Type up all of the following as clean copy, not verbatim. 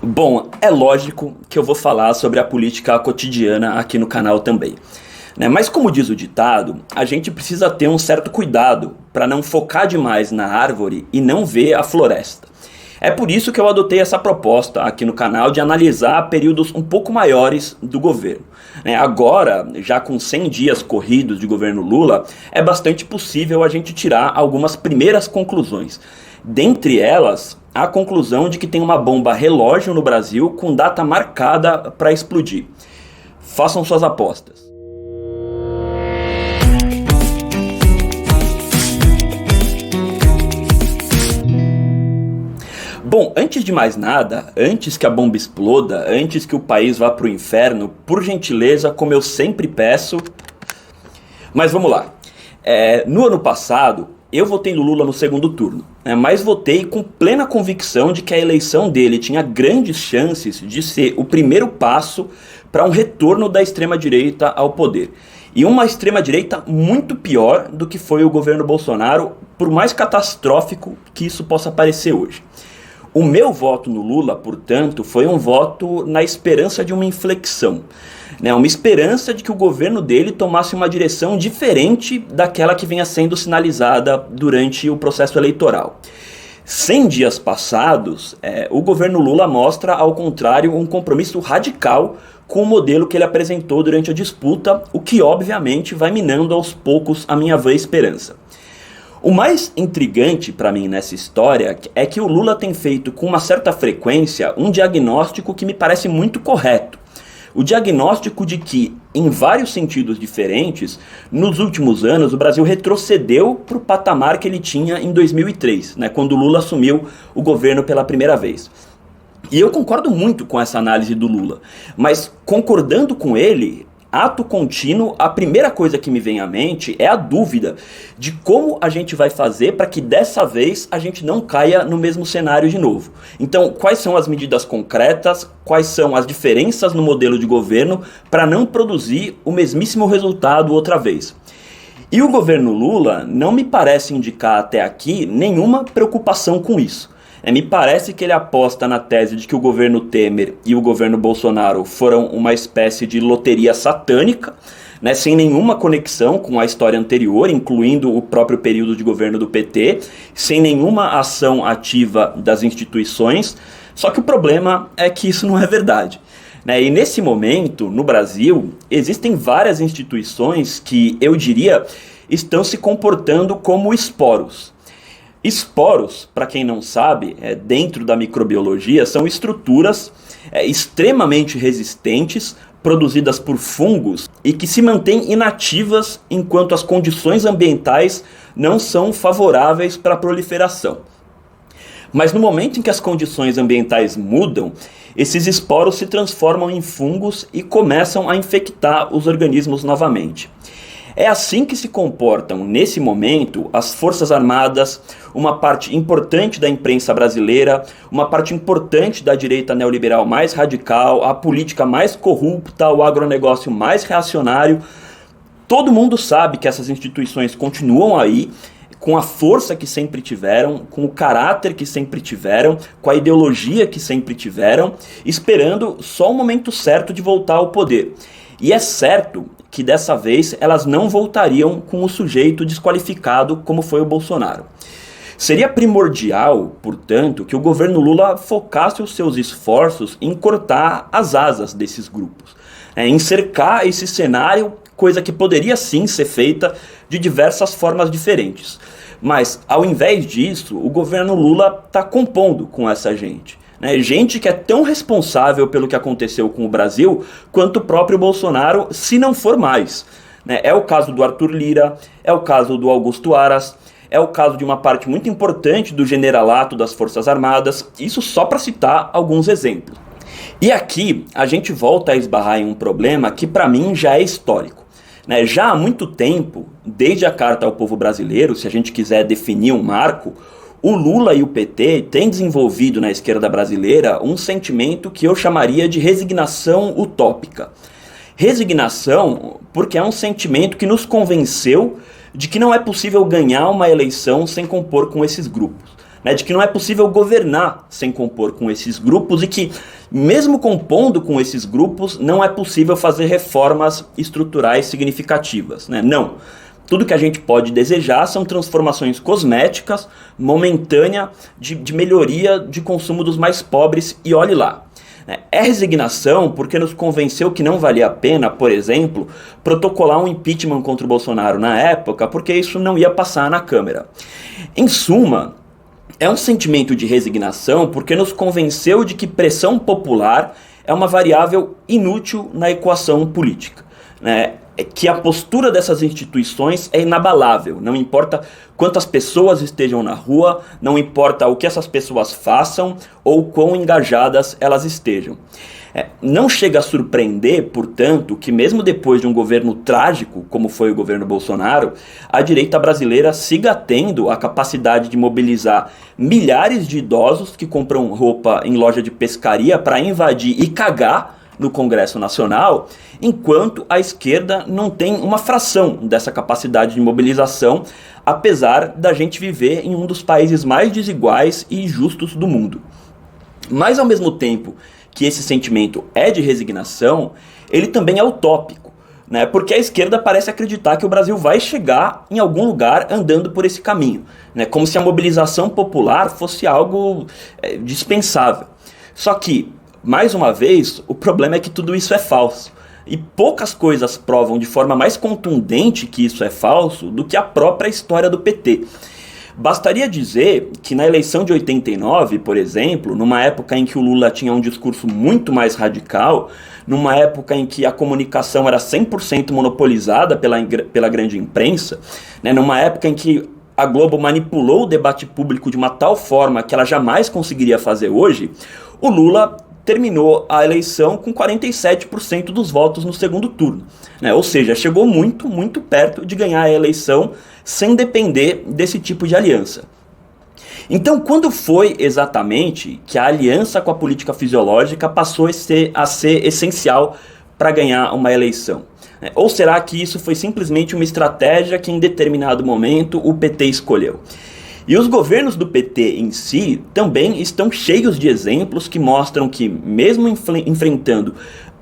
Bom, é lógico que eu vou falar sobre a política cotidiana aqui no canal também, né? Mas como diz o ditado, a gente precisa ter um certo cuidado para não focar demais na árvore e não ver a floresta. É por isso que eu adotei essa proposta aqui no canal de analisar períodos um pouco maiores do governo, né? Agora, já com 100 dias corridos de governo Lula, é bastante possível a gente tirar algumas primeiras conclusões. Dentre elas, a conclusão de que tem uma bomba relógio no Brasil com data marcada para explodir. Façam suas apostas. Bom, antes de mais nada, antes que a bomba exploda, antes que o país vá para o inferno, por gentileza, como eu sempre peço... Mas vamos lá. No ano passado, eu votei no Lula no segundo turno, mas votei com plena convicção de que a eleição dele tinha grandes chances de ser o primeiro passo para um retorno da extrema-direita ao poder. E uma extrema-direita muito pior do que foi o governo Bolsonaro, por mais catastrófico que isso possa parecer hoje. O meu voto no Lula, portanto, foi um voto na esperança de uma inflexão, né? Uma esperança de que o governo dele tomasse uma direção diferente daquela que vinha sendo sinalizada durante o processo eleitoral. 100 dias passados, o governo Lula mostra, ao contrário, um compromisso radical com o modelo que ele apresentou durante a disputa, o que obviamente vai minando aos poucos a minha vã esperança. O mais intrigante para mim nessa história é que o Lula tem feito com uma certa frequência um diagnóstico que me parece muito correto. O diagnóstico de que, em vários sentidos diferentes, nos últimos anos o Brasil retrocedeu para o patamar que ele tinha em 2003, né, quando o Lula assumiu o governo pela primeira vez. E eu concordo muito com essa análise do Lula, mas concordando com ele, ato contínuo, a primeira coisa que me vem à mente é a dúvida de como a gente vai fazer para que dessa vez a gente não caia no mesmo cenário de novo. Então, quais são as medidas concretas, quais são as diferenças no modelo de governo para não produzir o mesmíssimo resultado outra vez? E o governo Lula não me parece indicar até aqui nenhuma preocupação com isso. Me parece que ele aposta na tese de que o governo Temer e o governo Bolsonaro foram uma espécie de loteria satânica, né, sem nenhuma conexão com a história anterior, incluindo o próprio período de governo do PT, sem nenhuma ação ativa das instituições. Só que o problema é que isso não é verdade, né? E nesse momento, no Brasil, existem várias instituições que, eu diria, estão se comportando como esporos. Esporos, para quem não sabe, dentro da microbiologia, são estruturas extremamente resistentes, produzidas por fungos e que se mantêm inativas enquanto as condições ambientais não são favoráveis para a proliferação. Mas no momento em que as condições ambientais mudam, esses esporos se transformam em fungos e começam a infectar os organismos novamente. É assim que se comportam, nesse momento, as Forças Armadas, uma parte importante da imprensa brasileira, uma parte importante da direita neoliberal mais radical, a política mais corrupta, o agronegócio mais reacionário. Todo mundo sabe que essas instituições continuam aí, com a força que sempre tiveram, com o caráter que sempre tiveram, com a ideologia que sempre tiveram, esperando só o momento certo de voltar ao poder. E é certo que dessa vez elas não voltariam com o sujeito desqualificado como foi o Bolsonaro. Seria primordial, portanto, que o governo Lula focasse os seus esforços em cortar as asas desses grupos, em cercar esse cenário, coisa que poderia sim ser feita de diversas formas diferentes. Mas, ao invés disso, o governo Lula está compondo com essa gente. Gente que é tão responsável pelo que aconteceu com o Brasil quanto o próprio Bolsonaro, se não for mais. É o caso do Arthur Lira, é o caso do Augusto Aras, é o caso de uma parte muito importante do generalato das Forças Armadas, isso só para citar alguns exemplos. E aqui a gente volta a esbarrar em um problema que para mim já é histórico. Já há muito tempo, desde a Carta ao Povo Brasileiro, se a gente quiser definir um marco, o Lula e o PT têm desenvolvido na esquerda brasileira um sentimento que eu chamaria de resignação utópica. Resignação porque é um sentimento que nos convenceu de que não é possível ganhar uma eleição sem compor com esses grupos. né, de que não é possível governar sem compor com esses grupos e que, mesmo compondo com esses grupos, não é possível fazer reformas estruturais significativas, né? Não. Tudo que a gente pode desejar são transformações cosméticas, momentâneas, de melhoria de consumo dos mais pobres, e olhe lá. É resignação porque nos convenceu que não valia a pena, por exemplo, protocolar um impeachment contra o Bolsonaro na época, porque isso não ia passar na Câmara. Em suma, é um sentimento de resignação porque nos convenceu de que pressão popular é uma variável inútil na equação política, né? Que a postura dessas instituições é inabalável, não importa quantas pessoas estejam na rua, não importa o que essas pessoas façam ou quão engajadas elas estejam. Não chega a surpreender, portanto, que mesmo depois de um governo trágico, como foi o governo Bolsonaro, a direita brasileira siga tendo a capacidade de mobilizar milhares de idosos que compram roupa em loja de pescaria para invadir e cagar no Congresso Nacional, enquanto a esquerda não tem uma fração dessa capacidade de mobilização, apesar da gente viver em um dos países mais desiguais e injustos do mundo. Mas ao mesmo tempo que esse sentimento é de resignação, ele também é utópico, né? Porque a esquerda parece acreditar que o Brasil vai chegar em algum lugar andando por esse caminho, né? Como se a mobilização popular fosse algo dispensável. Só que, mais uma vez, o problema é que tudo isso é falso. E poucas coisas provam de forma mais contundente que isso é falso do que a própria história do PT. Bastaria dizer que na eleição de 89, por exemplo, numa época em que o Lula tinha um discurso muito mais radical, numa época em que a comunicação era 100% monopolizada pela grande imprensa, né, numa época em que a Globo manipulou o debate público de uma tal forma que ela jamais conseguiria fazer hoje, o Lula terminou a eleição com 47% dos votos no segundo turno, né? Ou seja, chegou muito, muito perto de ganhar a eleição sem depender desse tipo de aliança. Então, quando foi exatamente que a aliança com a política fisiológica passou a ser essencial para ganhar uma eleição? Ou será que isso foi simplesmente uma estratégia que em determinado momento o PT escolheu? E os governos do PT em si também estão cheios de exemplos que mostram que, mesmo enfrentando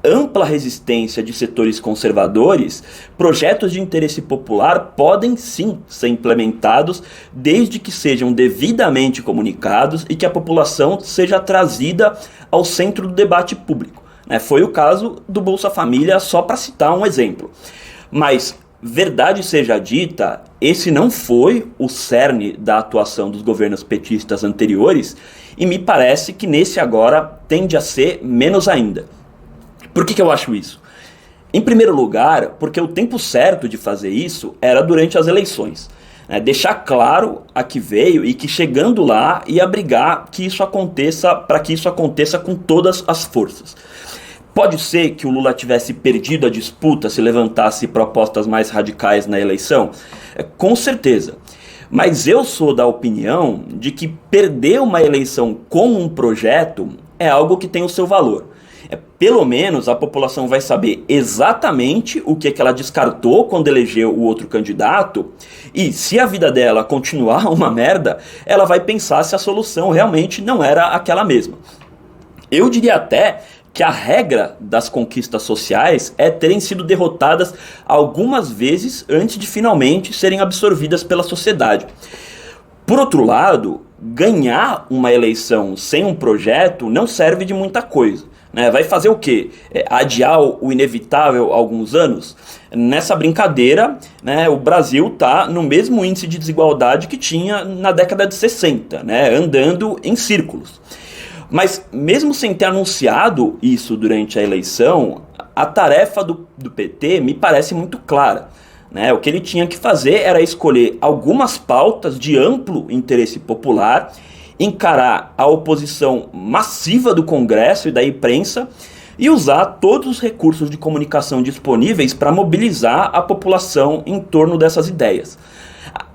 ampla resistência de setores conservadores, projetos de interesse popular podem sim ser implementados desde que sejam devidamente comunicados e que a população seja trazida ao centro do debate público. Foi o caso do Bolsa Família, só para citar um exemplo. Mas, verdade seja dita, esse não foi o cerne da atuação dos governos petistas anteriores e me parece que nesse agora tende a ser menos ainda. Por que eu acho isso? Em primeiro lugar, porque o tempo certo de fazer isso era durante as eleições. Deixar claro a que veio e que chegando lá ia brigar que isso aconteça, para que isso aconteça com todas as forças. Pode ser que o Lula tivesse perdido a disputa se levantasse propostas mais radicais na eleição? Com certeza. Mas eu sou da opinião de que perder uma eleição com um projeto é algo que tem o seu valor. Pelo menos a população vai saber exatamente o que ela descartou quando elegeu o outro candidato, e se a vida dela continuar uma merda, ela vai pensar se a solução realmente não era aquela mesma. Eu diria até que a regra das conquistas sociais é terem sido derrotadas algumas vezes antes de finalmente serem absorvidas pela sociedade. Por outro lado, ganhar uma eleição sem um projeto não serve de muita coisa. Vai fazer o quê? Adiar o inevitável alguns anos? Nessa brincadeira, o Brasil está no mesmo índice de desigualdade que tinha na década de 60, andando em círculos. Mas mesmo sem ter anunciado isso durante a eleição, a tarefa do PT me parece muito clara. O que ele tinha que fazer era escolher algumas pautas de amplo interesse popular, encarar a oposição massiva do Congresso e da imprensa e usar todos os recursos de comunicação disponíveis para mobilizar a população em torno dessas ideias.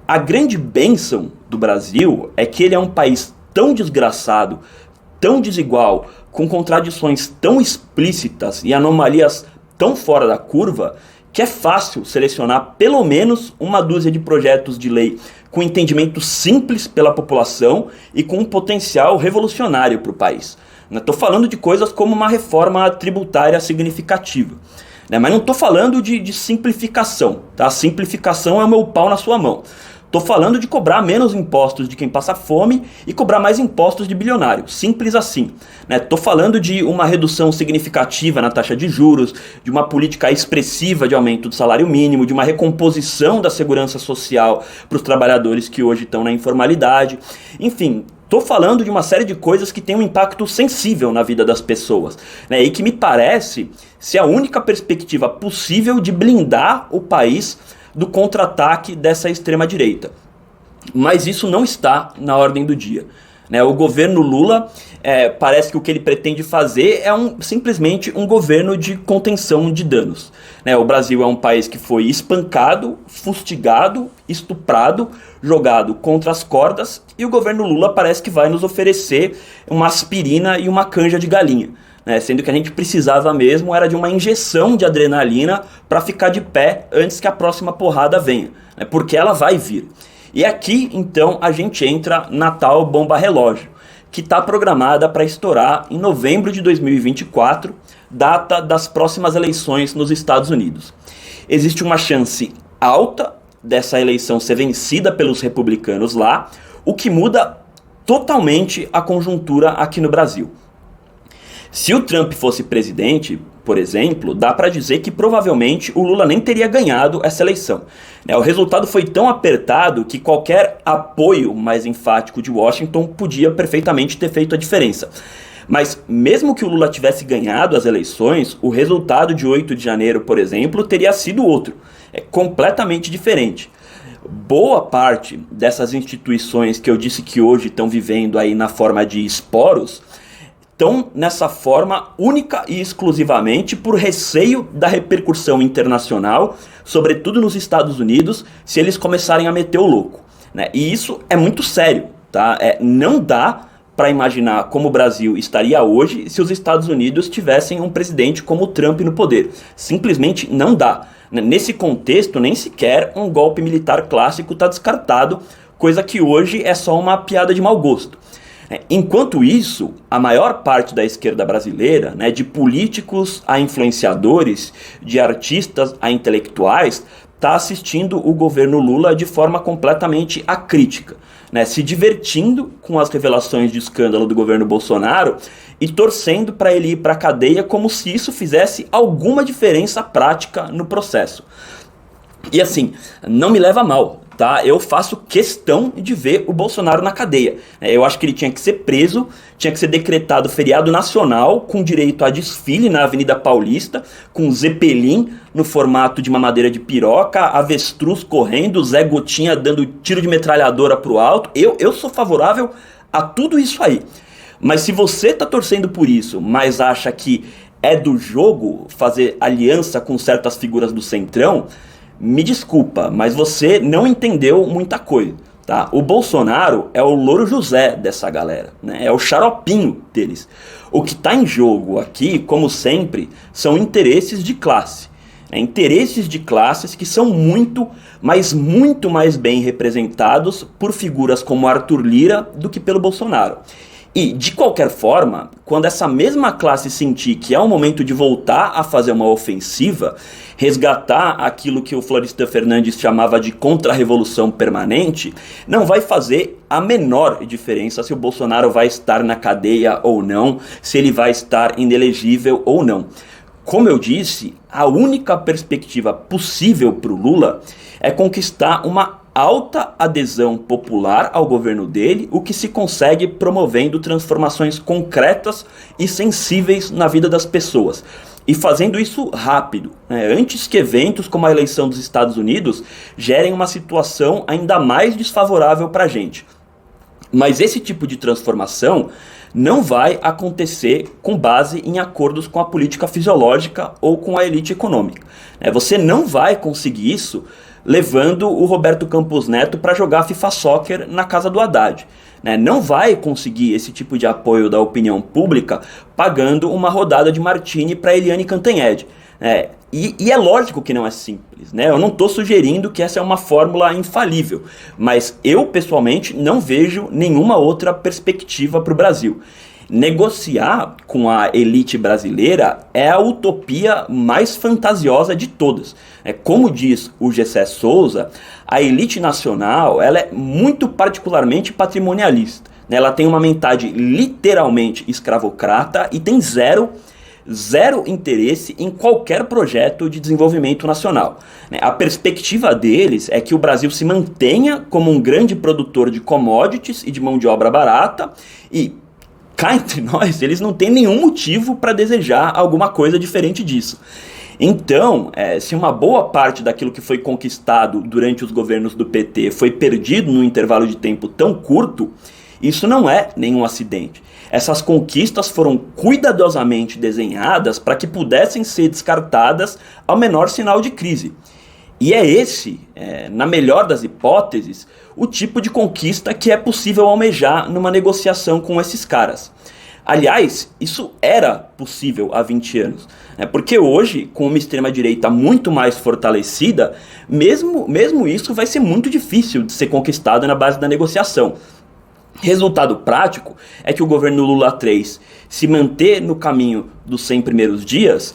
A grande bênção do Brasil é que ele é um país tão desgraçado, tão desigual, com contradições tão explícitas e anomalias tão fora da curva, que é fácil selecionar pelo menos uma dúzia de projetos de lei com entendimento simples pela população e com um potencial revolucionário para o país. Estou falando de coisas como uma reforma tributária significativa. Mas não estou falando de simplificação. Tá? Simplificação é o meu pau na sua mão. Estou falando de cobrar menos impostos de quem passa fome e cobrar mais impostos de bilionário. Simples assim. Estou falando de uma redução significativa na taxa de juros, de uma política expressiva de aumento do salário mínimo, de uma recomposição da segurança social para os trabalhadores que hoje estão na informalidade. Enfim, estou falando de uma série de coisas que têm um impacto sensível na vida das pessoas, e que me parece ser a única perspectiva possível de blindar o país do contra-ataque dessa extrema-direita. Mas isso não está na ordem do dia. O governo Lula, parece que o que ele pretende fazer é simplesmente um governo de contenção de danos. O Brasil é um país que foi espancado, fustigado, estuprado, jogado contra as cordas, e o governo Lula parece que vai nos oferecer uma aspirina e uma canja de galinha. Sendo que a gente precisava mesmo era de uma injeção de adrenalina para ficar de pé antes que a próxima porrada venha, porque ela vai vir. E aqui então a gente entra na tal bomba relógio, que está programada para estourar em novembro de 2024, data das próximas eleições nos Estados Unidos. Existe uma chance alta dessa eleição ser vencida pelos republicanos lá, o que muda totalmente a conjuntura aqui no Brasil. Se o Trump fosse presidente, por exemplo, dá para dizer que provavelmente o Lula nem teria ganhado essa eleição. O resultado foi tão apertado que qualquer apoio mais enfático de Washington podia perfeitamente ter feito a diferença. Mas mesmo que o Lula tivesse ganhado as eleições, o resultado de 8 de janeiro, por exemplo, teria sido outro. É completamente diferente. Boa parte dessas instituições que eu disse que hoje estão vivendo aí na forma de esporos, estão nessa forma única e exclusivamente por receio da repercussão internacional, sobretudo nos Estados Unidos, se eles começarem a meter o louco. E isso é muito sério. Tá? Não dá para imaginar como o Brasil estaria hoje se os Estados Unidos tivessem um presidente como o Trump no poder. Simplesmente não dá. Nesse contexto, nem sequer um golpe militar clássico está descartado, coisa que hoje é só uma piada de mau gosto. Enquanto isso, a maior parte da esquerda brasileira, de políticos a influenciadores, de artistas a intelectuais, está assistindo o governo Lula de forma completamente acrítica, se divertindo com as revelações de escândalo do governo Bolsonaro e torcendo para ele ir para a cadeia como se isso fizesse alguma diferença prática no processo. E assim, não me leva a mal, tá? Eu faço questão de ver o Bolsonaro na cadeia. Eu acho que ele tinha que ser preso, tinha que ser decretado feriado nacional, com direito a desfile na Avenida Paulista, com Zeppelin no formato de mamadeira de piroca, avestruz correndo, Zé Gotinha dando tiro de metralhadora pro alto. Eu sou favorável a tudo isso aí. Mas se você tá torcendo por isso, mas acha que é do jogo fazer aliança com certas figuras do Centrão, me desculpa, mas você não entendeu muita coisa, tá? O Bolsonaro é o Louro José dessa galera, é o xaropinho deles. O que está em jogo aqui, como sempre, são interesses de classe. Interesses de classes que são muito, mas muito mais bem representados por figuras como Arthur Lira do que pelo Bolsonaro. E, de qualquer forma, quando essa mesma classe sentir que é o momento de voltar a fazer uma ofensiva, resgatar aquilo que o Florestan Fernandes chamava de contra-revolução permanente, não vai fazer a menor diferença se o Bolsonaro vai estar na cadeia ou não, se ele vai estar inelegível ou não. Como eu disse, a única perspectiva possível para o Lula é conquistar uma alta adesão popular ao governo dele, o que se consegue promovendo transformações concretas e sensíveis na vida das pessoas. E fazendo isso rápido, antes que eventos como a eleição dos Estados Unidos gerem uma situação ainda mais desfavorável para a gente. Mas esse tipo de transformação não vai acontecer com base em acordos com a política fisiológica ou com a elite econômica. Você não vai conseguir isso levando o Roberto Campos Neto para jogar FIFA Soccer na casa do Haddad. né? Não vai conseguir esse tipo de apoio da opinião pública pagando uma rodada de Martini para Eliane Cantanhede. E é lógico que não é simples, né? Eu não estou sugerindo que essa é uma fórmula infalível, mas eu pessoalmente não vejo nenhuma outra perspectiva para o Brasil. Negociar com a elite brasileira é a utopia mais fantasiosa de todas. Como diz o Gessé Souza, a elite nacional ela é muito particularmente patrimonialista. Ela tem uma mentalidade literalmente escravocrata e tem zero interesse em qualquer projeto de desenvolvimento nacional. A perspectiva deles é que o Brasil se mantenha como um grande produtor de commodities e de mão de obra barata e, cá entre nós, eles não têm nenhum motivo para desejar alguma coisa diferente disso. Então, se uma boa parte daquilo que foi conquistado durante os governos do PT foi perdido num intervalo de tempo tão curto, isso não é nenhum acidente. Essas conquistas foram cuidadosamente desenhadas para que pudessem ser descartadas ao menor sinal de crise. E é esse, na melhor das hipóteses, o tipo de conquista que é possível almejar numa negociação com esses caras. Aliás, isso era possível há 20 anos. Porque hoje, com uma extrema-direita muito mais fortalecida, mesmo isso vai ser muito difícil de ser conquistado na base da negociação. Resultado prático é que o governo Lula III, se manter no caminho dos 100 primeiros dias,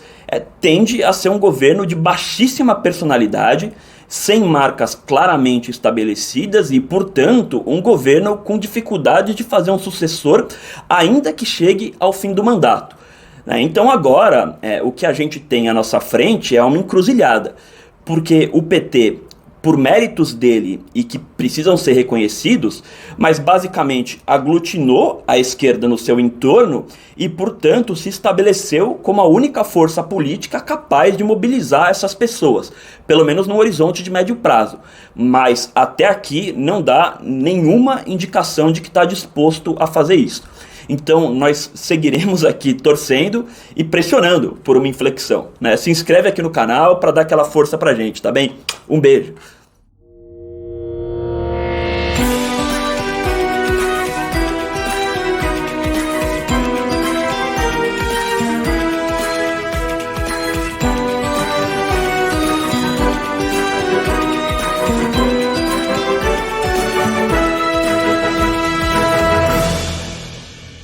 tende a ser um governo de baixíssima personalidade, sem marcas claramente estabelecidas e, portanto, um governo com dificuldade de fazer um sucessor, ainda que chegue ao fim do mandato. Então agora, o que a gente tem à nossa frente é uma encruzilhada, porque o PT, por méritos dele e que precisam ser reconhecidos, mas basicamente aglutinou a esquerda no seu entorno e, portanto, se estabeleceu como a única força política capaz de mobilizar essas pessoas, pelo menos no horizonte de médio prazo. Mas até aqui não dá nenhuma indicação de que está disposto a fazer isso. Então nós seguiremos aqui torcendo e pressionando por uma inflexão, né? Se inscreve aqui no canal para dar aquela força pra gente, tá bem? Um beijo!